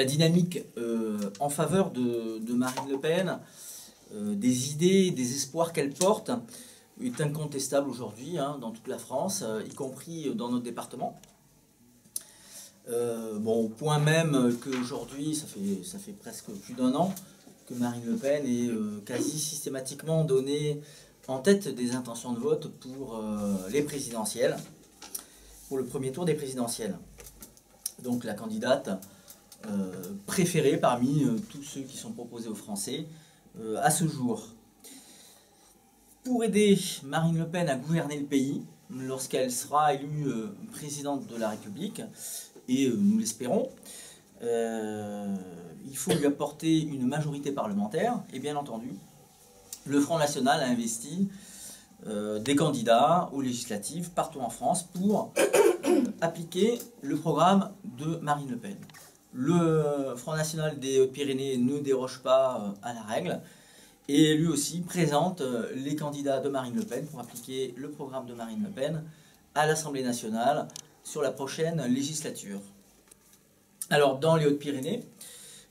la dynamique en faveur de Marine Le Pen, des idées, des espoirs qu'elle porte, est incontestable aujourd'hui dans toute la France, y compris dans notre département. Au point même qu'aujourd'hui, ça fait presque plus d'un an que Marine Le Pen est quasi systématiquement donnée en tête des intentions de vote pour les présidentielles, pour le premier tour des présidentielles. Donc la candidate préférée parmi tous ceux qui sont proposés aux Français à ce jour. Pour aider Marine Le Pen à gouverner le pays, lorsqu'elle sera élue présidente de la République, et nous l'espérons, il faut lui apporter une majorité parlementaire, et bien entendu, le Front National a investi des candidats aux législatives partout en France pour appliquer le programme de Marine Le Pen. Le Front National des Hautes-Pyrénées ne déroge pas à la règle et lui aussi présente les candidats de Marine Le Pen pour appliquer le programme de Marine Le Pen à l'Assemblée nationale sur la prochaine législature. Alors dans les Hautes-Pyrénées,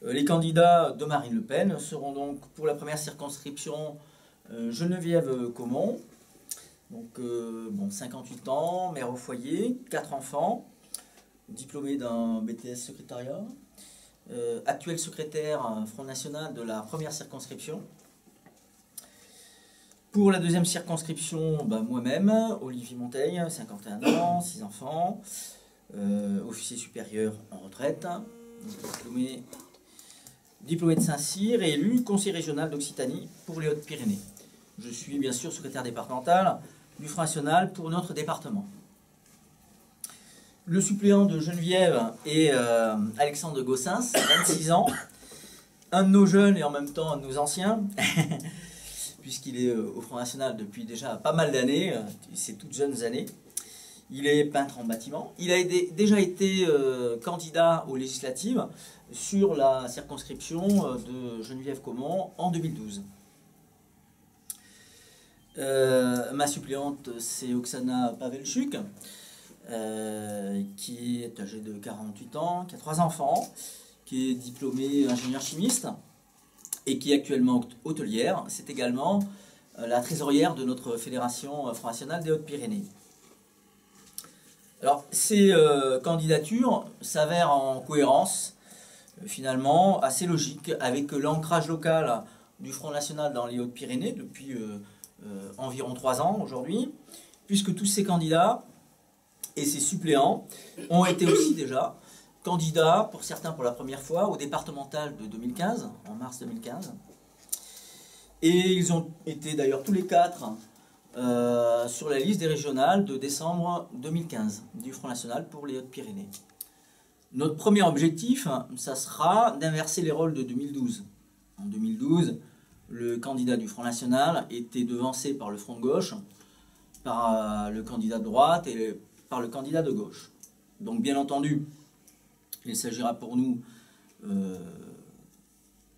les candidats de Marine Le Pen seront donc pour la première circonscription Geneviève-Caumont, donc 58 ans, mère au foyer, 4 enfants, diplômée d'un BTS secrétariat, actuel secrétaire Front National de la première circonscription. Pour la deuxième circonscription, moi-même, Olivier Monteil, 51 ans, 6 enfants, officier supérieur en retraite, diplômé de Saint-Cyr et élu conseiller régional d'Occitanie pour les Hautes-Pyrénées. Je suis bien sûr secrétaire départemental du Front National pour notre département. Le suppléant de Geneviève est Alexandre de Gossens, 26 ans, un de nos jeunes et en même temps un de nos anciens, puisqu'il est au Front National depuis déjà pas mal d'années, ses toutes jeunes années. Il est peintre en bâtiment. Il a déjà été candidat aux législatives sur la circonscription de Geneviève-Caumont en 2012. Ma suppléante, c'est Oksana Pavelchuk, qui est âgée de 48 ans, qui a 3 enfants, qui est diplômée ingénieur chimiste et qui est actuellement hôtelière. C'est également la trésorière de notre fédération Front National des Hautes-Pyrénées. Alors, ces candidatures s'avèrent en cohérence, finalement, assez logique avec l'ancrage local du Front National dans les Hautes-Pyrénées depuis environ 3 ans aujourd'hui, puisque tous ces candidats et ces suppléants ont été aussi déjà candidats, pour certains pour la première fois, au départemental de 2015, en mars 2015. Et ils ont été d'ailleurs tous les 4 sur la liste des régionales de décembre 2015 du Front National pour les Hautes-Pyrénées. Notre premier objectif, ça sera d'inverser les rôles de 2012. En 2012, le candidat du Front National était devancé par le Front de gauche, par le candidat de droite et par le candidat de gauche. Donc bien entendu, il s'agira pour nous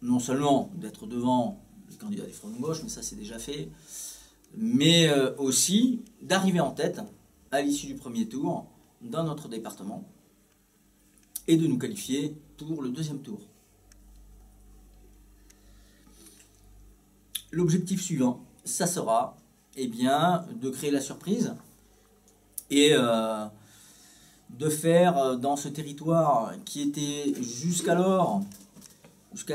non seulement d'être devant le candidat des Fronts de gauche, mais ça c'est déjà fait, mais aussi d'arriver en tête à l'issue du premier tour dans notre département et de nous qualifier pour le deuxième tour. L'objectif suivant, ça sera de créer la surprise et de faire dans ce territoire qui était jusqu'à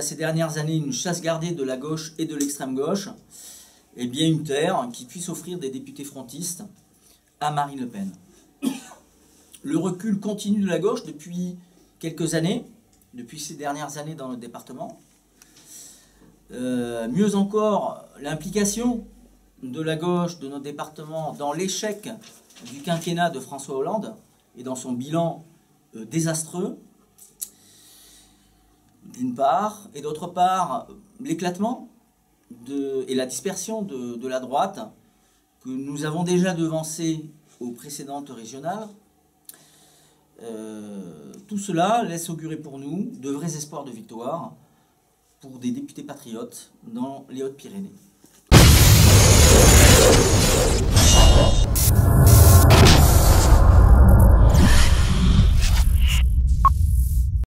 ces dernières années, une chasse gardée de la gauche et de l'extrême gauche, une terre qui puisse offrir des députés frontistes à Marine Le Pen. Le recul continu de la gauche depuis quelques années, depuis ces dernières années dans notre département. Mieux encore, l'implication de la gauche de notre département dans l'échec du quinquennat de François Hollande et dans son bilan désastreux, d'une part, et d'autre part, l'éclatement et la dispersion de la droite que nous avons déjà devancé aux précédentes régionales. Tout cela laisse augurer pour nous de vrais espoirs de victoire pour des députés patriotes dans les Hautes-Pyrénées.